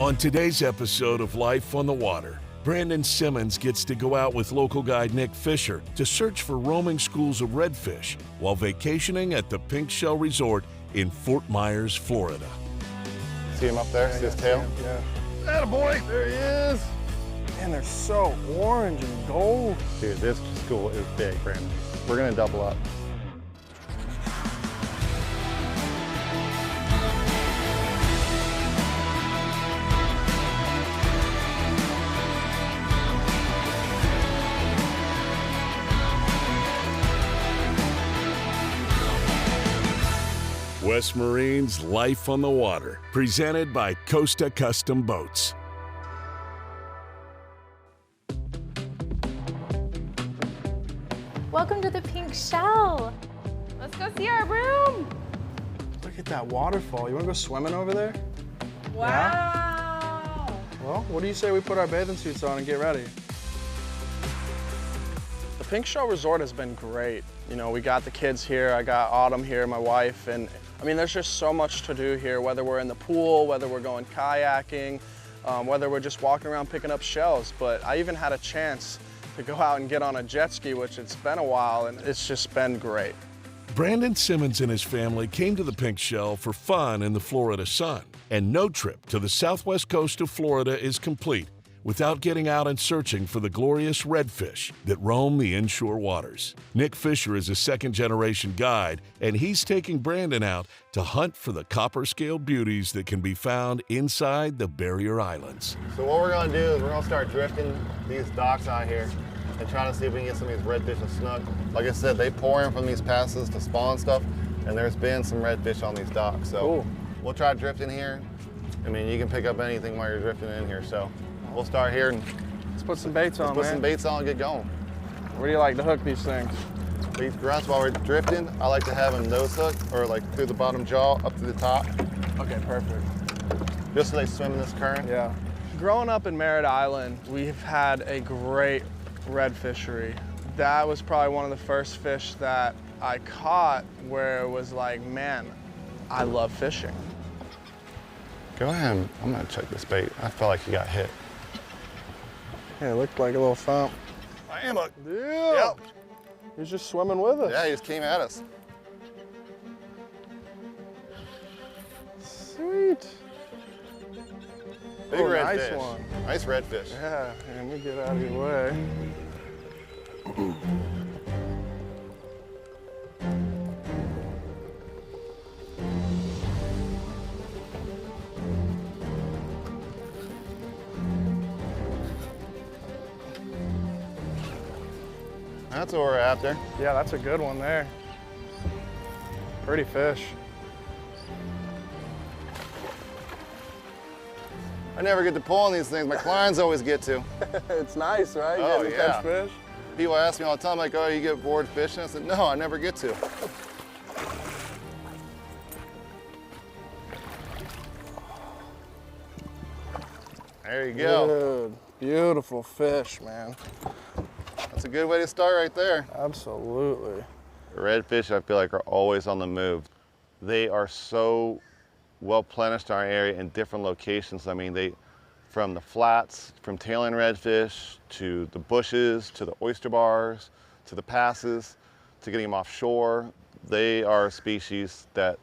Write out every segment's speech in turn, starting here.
On today's episode of Life on the Water, Brandon Simmons gets to go out with local guide Nick Fischer to search for roaming schools of redfish while vacationing at the Pink Shell Resort in Fort Myers, Florida. See him up there? See his tail? Yeah. Attaboy! There he is! Man, they're so orange and gold. Dude, this school is big, Brandon. We're gonna double up. West Marine's Life on the Water, presented by Costa Custom Boats. Welcome to the Pink Shell. Let's go see our room. Look at that waterfall. You wanna go swimming over there? Wow. Well, what do you say we put our bathing suits on and get ready? The Pink Shell Resort has been great. You know, we got the kids here, I got Autumn here, my wife, and I mean, there's just so much to do here, whether we're in the pool, whether we're going kayaking, whether we're just walking around picking up shells. But I even had a chance to go out and get on a jet ski, which it's been a while, and it's just been great. Brandon Simmons and his family came to the Pink Shell for fun in the Florida sun, and no trip to the southwest coast of Florida is complete without getting out and searching for the glorious redfish that roam the inshore waters. Nick Fischer is a second-generation guide, and he's taking Brandon out to hunt for the copper-scaled beauties that can be found inside the barrier islands. So what we're gonna do is we're gonna start drifting these docks out here and try to see if we can get some of these redfish and snook. Like I said, they pour in from these passes to spawn stuff, and there's been some redfish on these docks. So Cool. We'll try drifting here. I mean, you can pick up anything while you're drifting in here, so. We'll start here and Let's put some baits on, put man. some baits on and get going. Where do you like to hook these things? These grunts, while we're drifting, I like to have them nose hook or like through the bottom jaw up to the top, Okay, perfect. just so they swim in this current. Yeah. Growing up in Merritt Island, we've had a great red fishery. That was probably one of the first fish that I caught where it was like, man, I love fishing. Go ahead, I'm gonna check this bait. I felt like he got hit. Yeah, it looked like a little thump. I am a, Yeah. yep. He's just swimming with us. Yeah, he just came at us. Sweet. Big Oh, redfish. nice one. Nice redfish. Yeah, and we get out of your way. That's what we're after. Yeah, that's a good one there. Pretty fish. I never get to pull on these things. My clients always get to. It's nice, right? Oh, Getting to yeah. catch fish. People ask me all the time, like, oh, you get bored fishing? I said, no, I never get to. There you go. Dude, beautiful fish, man. That's a good way to start right there. Absolutely. Redfish, I feel like, are always on the move. They are so well plenished in our area in different locations. I mean, from the flats, from tailing redfish, to the bushes, to the oyster bars, to the passes, to getting them offshore. They are a species that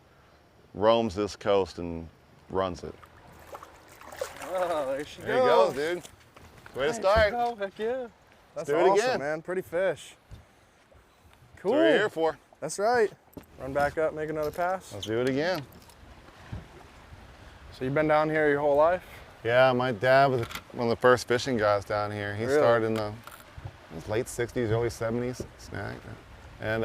roams this coast and runs it. Oh, there she There you go, dude. Way to start. Oh, heck yeah. That's do it awesome, again. man. Pretty fish. Cool. That's what we're here for. That's right. Run back up, make another pass. Let's do it again. So you've been down here your whole life? Yeah, my dad was one of the first fishing guys down here. He Really? started in the late 60s, early 70s, snack. And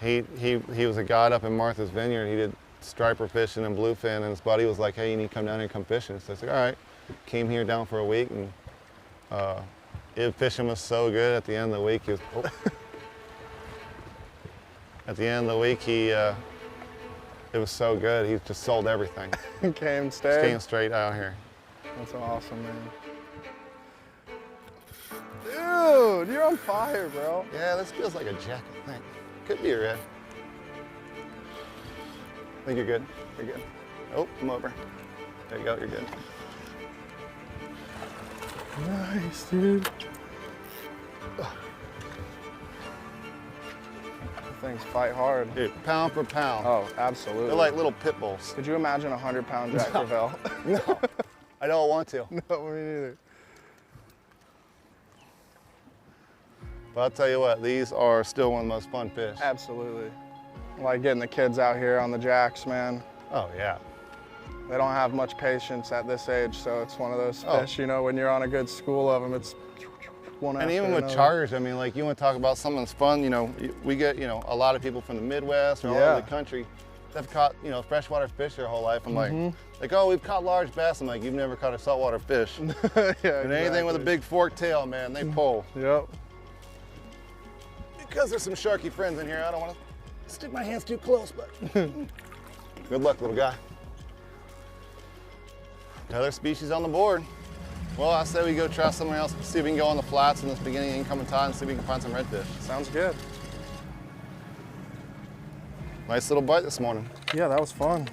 he was a guide up in Martha's Vineyard. He did striper fishing and bluefin, and his buddy was like, hey, you need to come down here and come fishing. So I said, all right. Came here down for a week, and fishing was so good at the end of the week. At the end of the week, it was so good, he just sold everything. Came Just stayed. came straight out here. That's awesome, man. Dude, you're on fire, bro. Yeah, this feels like a jacket thing. Could be a red. I think you're good. You're good. Oh, come over. There you go, you're good. Nice, dude. Things fight hard. Dude, pound for pound. Oh, absolutely. They're like little pit bulls. Could you imagine a 100-pound Jack Crevalle? No, I don't want to. No, me neither. But I'll tell you what, these are still one of the most fun fish. Absolutely. I like getting the kids out here on the jacks, man. Oh yeah. They don't have much patience at this age, so it's one of those fish, you know, when you're on a good school of them, it's one after And even with another. charters, I mean, like you want to talk about something's fun, you know, we get, you know, a lot of people from the Midwest or all over the country that've caught, you know, freshwater fish their whole life. I'm like, oh, we've caught large bass. I'm like, you've never caught a saltwater fish. Yeah, And anything with a big forked tail, man, they pull. Yep. Because there's some sharky friends in here, I don't want to stick my hands too close, but good luck, little guy. Another species on the board. Well, I say we go try somewhere else, see if we can go on the flats in this beginning incoming tide and see if we can find some redfish. Sounds good. Nice little bite this morning. Yeah, that was fun.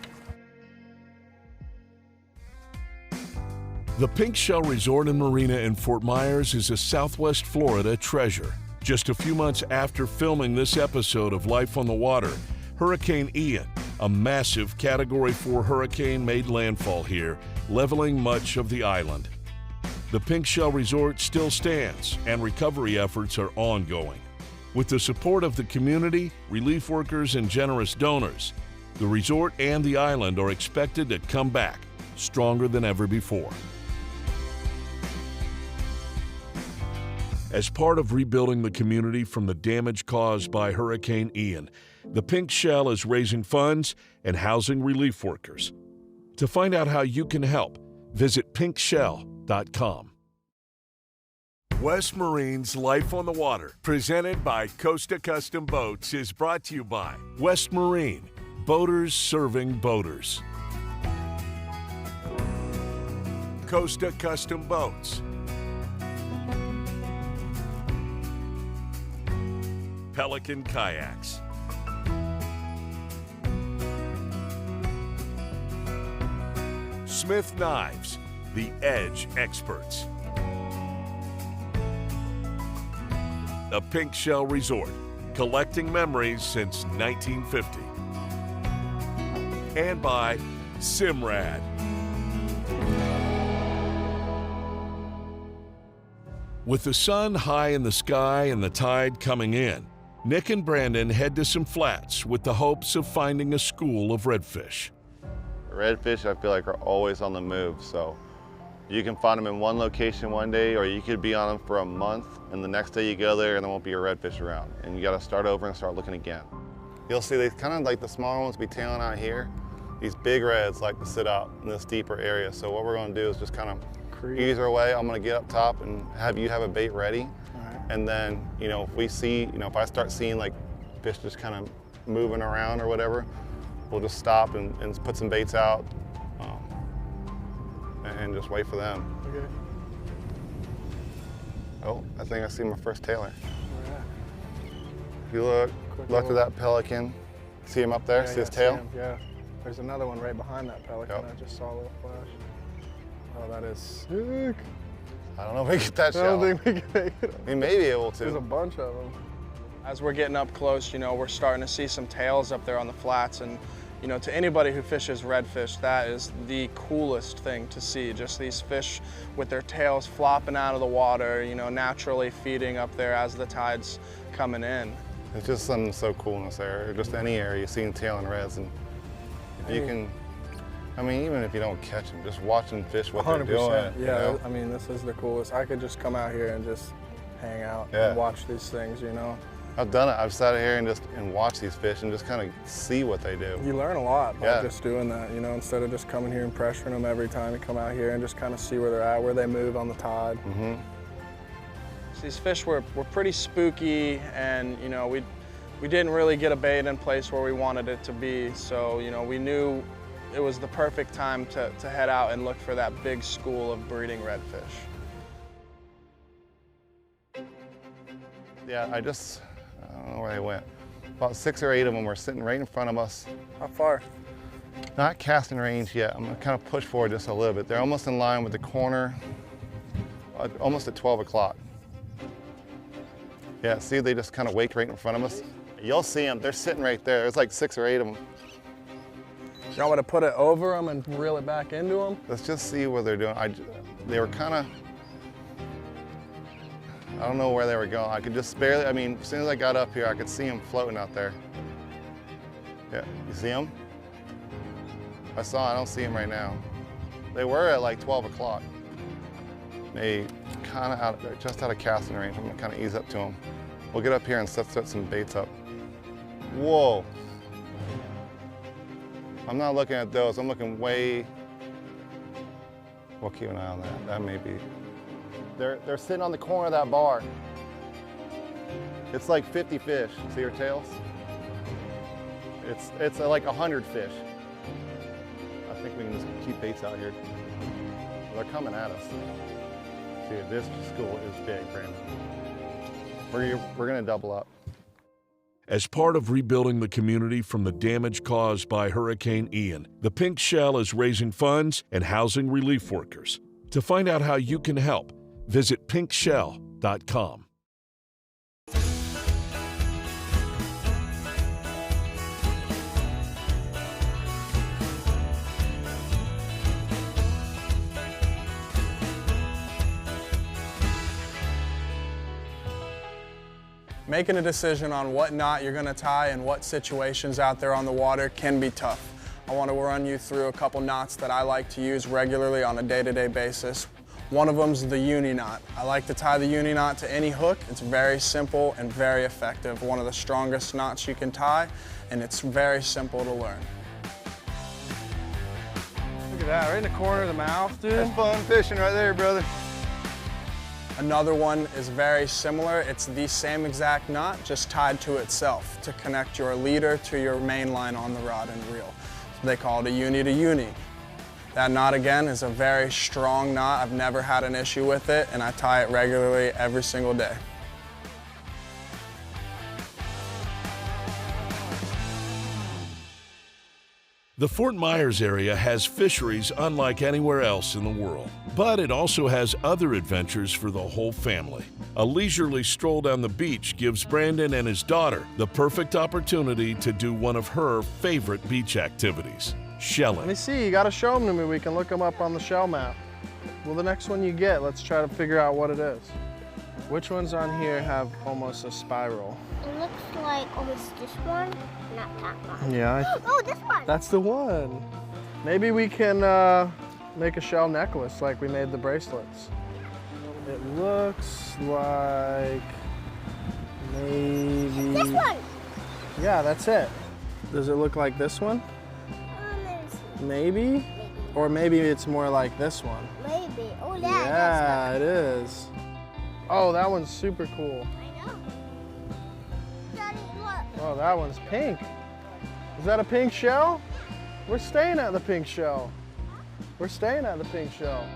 The Pink Shell Resort and Marina in Fort Myers is a Southwest Florida treasure. Just a few months after filming this episode of Life on the Water, Hurricane Ian, a massive Category 4 hurricane, made landfall here, leveling much of the island. The Pink Shell Resort still stands, and recovery efforts are ongoing. With the support of the community, relief workers, and generous donors, the resort and the island are expected to come back stronger than ever before. As part of rebuilding the community from the damage caused by Hurricane Ian, the Pink Shell is raising funds and housing relief workers. To find out how you can help, visit pinkshell.com. West Marine's Life on the Water, presented by Costa Custom Boats, is brought to you by West Marine, boaters serving boaters. Costa Custom Boats. Pelican Kayaks. Smith Knives, the Edge Experts. A Pink Shell Resort, collecting memories since 1950. And by Simrad. With the sun high in the sky and the tide coming in, Nick and Brandon head to some flats with the hopes of finding a school of redfish. Redfish, I feel like, are always on the move, so you can find them in one location one day, or you could be on them for a month, and the next day you go there and there won't be a redfish around, and you got to start over and start looking again. You'll see they kind of like the smaller ones be tailing out here. These big reds like to sit out in this deeper area, so what we're going to do is just kind of ease our way. I'm going to get up top and have you have a bait ready, and then, you know, if we see, you know, if I start seeing like fish just kind of moving around or whatever, we'll just stop and put some baits out and just wait for them. Okay. Oh, I think I see my first tailer. If you look to that pelican, see him up there, see his tail? Yeah, there's another one right behind that pelican. Yep. I just saw a little flash. Oh, that is sick. I don't know if we can get that I shell. don't think we can make it. We may be able There's a to. bunch of them. As we're getting up close, you know, we're starting to see some tails up there on the flats, and you know, to anybody who fishes redfish, that is the coolest thing to see. Just these fish with their tails flopping out of the water, you know, naturally feeding up there as the tide's coming in. It's just something so cool in this area, or just any area you see tailing reds, and if you can, I mean, even if you don't catch them, just watching fish what they're doing. Yeah, you know? I mean, this is the coolest. I could just come out here and just hang out Yeah. and watch these things, you know. I've done it. I've sat here and watched these fish and just kind of see what they do. You learn a lot by Yeah. just doing that, you know, instead of just coming here and pressuring them every time. You come out here and just kind of see where they're at, where they move on the tide. So these fish were pretty spooky, and you know, we didn't really get a bait in place where we wanted it to be. So, you know, we knew it was the perfect time to head out and look for that big school of breeding redfish. Yeah, I don't know where they went. About 6 or 8 of them were sitting right in front of us. How far? Not casting range yet. I'm gonna kind of push forward just a little bit. They're almost in line with the corner, almost at 12 o'clock. Yeah, see, they just kind of wake right in front of us. You'll see them, they're sitting right there. There's like 6 or 8 of them. You want me to put it over them and reel it back into them? Let's just see what they're doing. They were kind of, I don't know where they were going. I could just barely, I mean, as soon as I got up here, I could see them floating out there. Yeah, you see them? I don't see them right now. They were at like 12 o'clock. They kind of just out of casting range. I'm gonna kind of ease up to them. We'll get up here and set some baits up. Whoa. I'm not looking at those. I'm looking way, we'll keep an eye on that. That may be. They're sitting on the corner of that bar. It's like 50 fish. See your tails? It's like 100 fish. I think we can just keep baits out here. They're coming at us. See, this school is big, Brandon. We're gonna double up. As part of rebuilding the community from the damage caused by Hurricane Ian, the Pink Shell is raising funds and housing relief workers. To find out how you can help, visit pinkshell.com. Making a decision on what knot you're gonna tie and what situations out there on the water can be tough. I want to run you through a couple knots that I like to use regularly on a day-to-day basis. One of them is the uni knot. I like to tie the uni knot to any hook. It's very simple and very effective. One of the strongest knots you can tie, and it's very simple to learn. Look at that, right in the corner of the mouth, dude. That's fun fishing right there, brother. Another one is very similar. It's the same exact knot, just tied to itself to connect your leader to your main line on the rod and reel. So they call it a uni to uni. That knot, again, is a very strong knot. I've never had an issue with it, and I tie it regularly every single day. The Fort Myers area has fisheries unlike anywhere else in the world, but it also has other adventures for the whole family. A leisurely stroll down the beach gives Brandon and his daughter the perfect opportunity to do one of her favorite beach activities, shelling. Let me see, you gotta show them to me. We can look them up on the shell map. Well, the next one you get, let's try to figure out what it is. Which ones on here have almost a spiral? It looks like almost this one, not that one. Yeah. Oh, this one. That's the one. Maybe we can make a shell necklace like we made the bracelets. It looks like maybe... This one. Yeah, that's it. Does it look like this one? Maybe? Or maybe it's more like this one. Maybe. Oh, yeah, it is. Oh, that one's super cool. I know. Daddy, look. Oh, that one's pink. Is that a pink shell? We're staying at the pink shell. We're staying at the pink shell.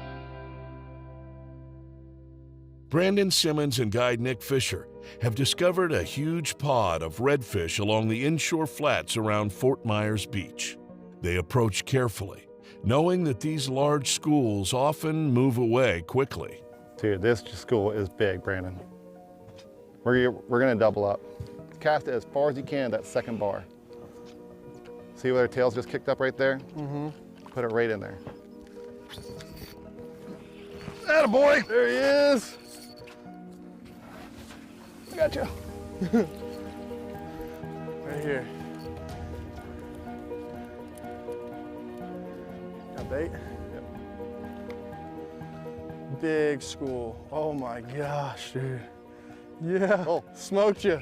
Brandon Simmons and guide Nick Fischer have discovered a huge pod of redfish along the inshore flats around Fort Myers Beach. They approach carefully, knowing that these large schools often move away quickly. Dude, this school is big, Brandon. We're gonna double up. Cast it as far as you can, that second bar. See where their tail's just kicked up right there? Mm-hmm. Put it right in there. Attaboy! There he is! I got you. Right here. Got bait? Yep. Big school. Oh my gosh, dude. Yeah. Oh. Smoked you.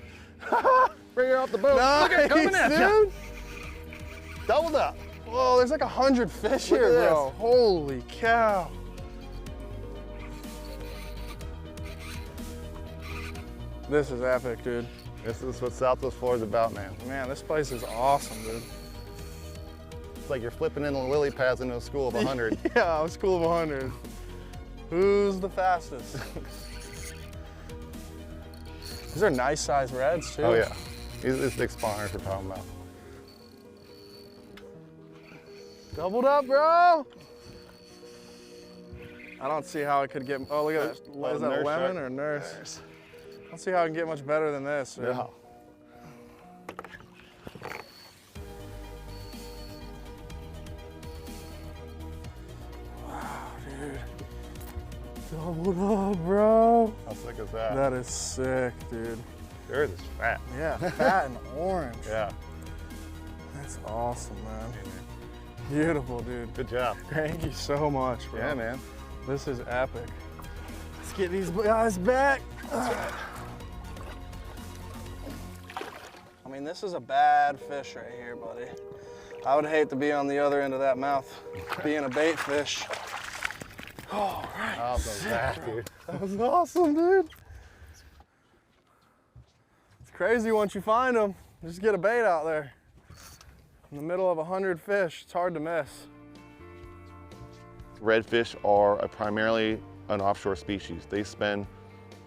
Bring her off the boat. Nice, Look at it coming at dude. you. Doubled up. Whoa, there's like 100 fish Look here, at bro. this. Holy cow. This is epic, dude. This is what Southwest Florida's about, man. Man, this place is awesome, dude. It's like you're flipping in the lily pads into a school of 100. Yeah, a school of 100. Who's the fastest? These are nice sized reds too. Oh yeah, these big spawners we're talking about. Doubled up, bro. I don't see how it could get, oh, look at that. Is that a lemon or nurse? I don't see how I can get much better than this. Dude. Yeah. Wow, dude. Doubled up, bro. How sick is that? That is sick, dude. Yours is fat. Yeah, fat and orange. Yeah. That's awesome, man. Beautiful, dude. Good job. Thank you so much, bro. Yeah, man. This is epic. Let's get these guys back. I mean, this is a bad fish right here, buddy. I would hate to be on the other end of that mouth, being a bait fish. All right. How about that, dude? That was awesome, dude. It's crazy once you find them. Just get a bait out there. In the middle of 100 fish, it's hard to miss. Redfish are primarily an offshore species. They spend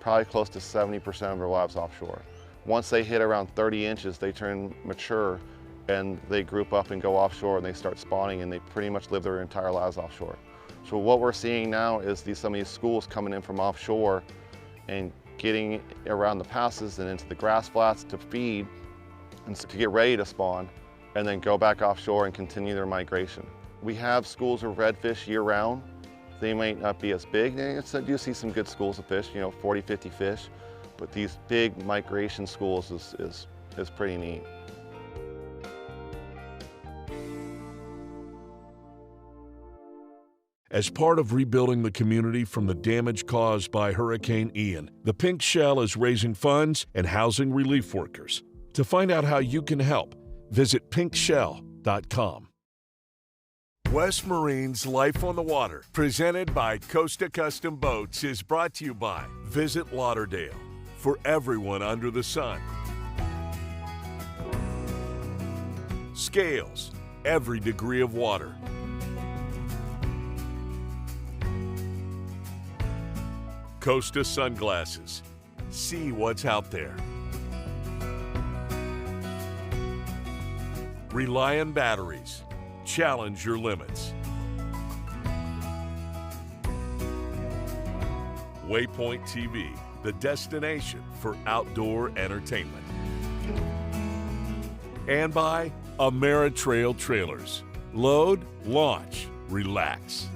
probably close to 70% of their lives offshore. Once they hit around 30 inches, they turn mature and they group up and go offshore and they start spawning, and they pretty much live their entire lives offshore. So what we're seeing now is some of these schools coming in from offshore and getting around the passes and into the grass flats to feed and to get ready to spawn, and then go back offshore and continue their migration. We have schools of redfish year round. They might not be as big. You do see some good schools of fish, 40, 50 fish, but these big migration schools is pretty neat. As part of rebuilding the community from the damage caused by Hurricane Ian, the Pink Shell is raising funds and housing relief workers. To find out how you can help, visit pinkshell.com. West Marine's Life on the Water, presented by Costa Custom Boats, is brought to you by Visit Lauderdale, for everyone under the sun. Scales, every degree of water. Costa Sunglasses, see what's out there. Reliant Batteries, challenge your limits. Waypoint TV, the destination for outdoor entertainment. And by Ameritrail Trailers, load, launch, relax.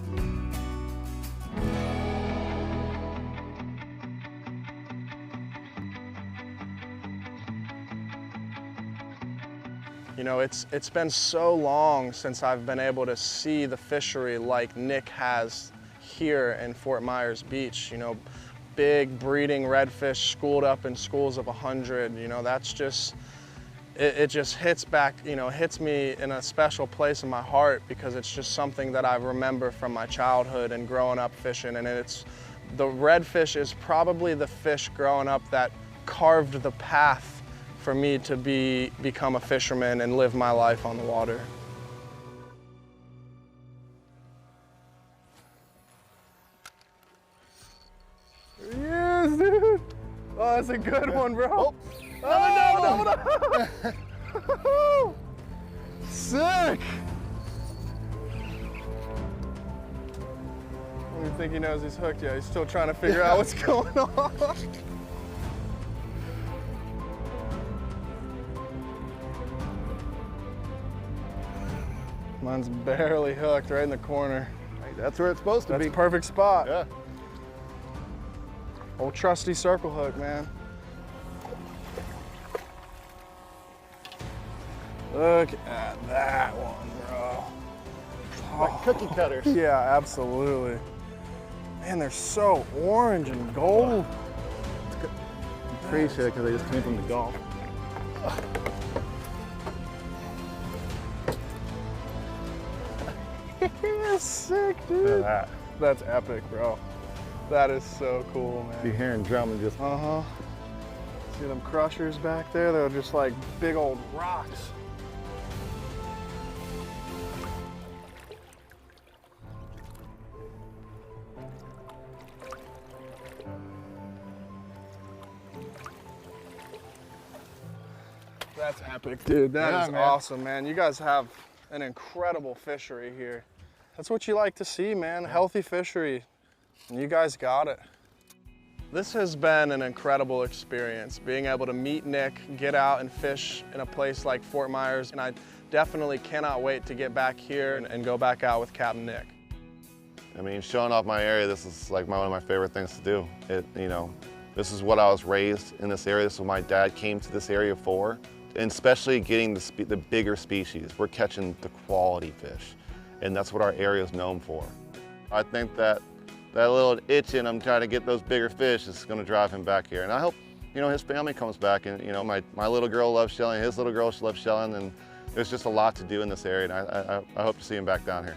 It's been so long since I've been able to see the fishery like Nick has here in Fort Myers Beach. Big breeding redfish schooled up in schools of 100. That's just, it just hits back, hits me in a special place in my heart, because it's just something that I remember from my childhood and growing up fishing. And the redfish is probably the fish growing up that carved the path for me to become a fisherman and live my life on the water. Yes, dude. Oh, that's a good one, bro. Oh, no. Sick. I don't even think he knows he's hooked yet. He's still trying to figure out what's going on. Mine's barely hooked right in the corner. Hey, that's where it's supposed to be. That's a perfect spot. Yeah. Old trusty circle hook, man. Look at that one, bro. Like cookie cutters. Yeah, absolutely. Man, they're so orange and gold. Appreciate it, because they just came from the Gulf. Sick, dude. Look at that. That's epic, bro. That is so cool, man. Be hearing drumming just. See them crushers back there? They're just like big old rocks. That's epic, dude. That is awesome, man. You guys have an incredible fishery here. That's what you like to see, man, healthy fishery. And you guys got it. This has been an incredible experience, being able to meet Nick, get out and fish in a place like Fort Myers, and I definitely cannot wait to get back here and go back out with Captain Nick. I mean, showing off my area, this is like one of my favorite things to do. This is what I was raised in this area. This is what my dad came to this area for, and especially getting the bigger species. We're catching the quality fish, and that's what our area is known for. I think that little itch in him trying to get those bigger fish is going to drive him back here. And I hope, his family comes back, and my little girl loves shelling, his little girl loves shelling, and there's just a lot to do in this area, and I hope to see him back down here.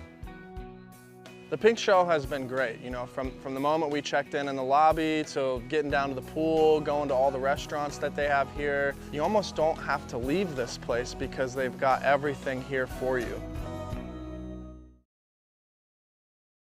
The pink shell has been great, from the moment we checked in the lobby to getting down to the pool, going to all the restaurants that they have here. You almost don't have to leave this place because they've got everything here for you.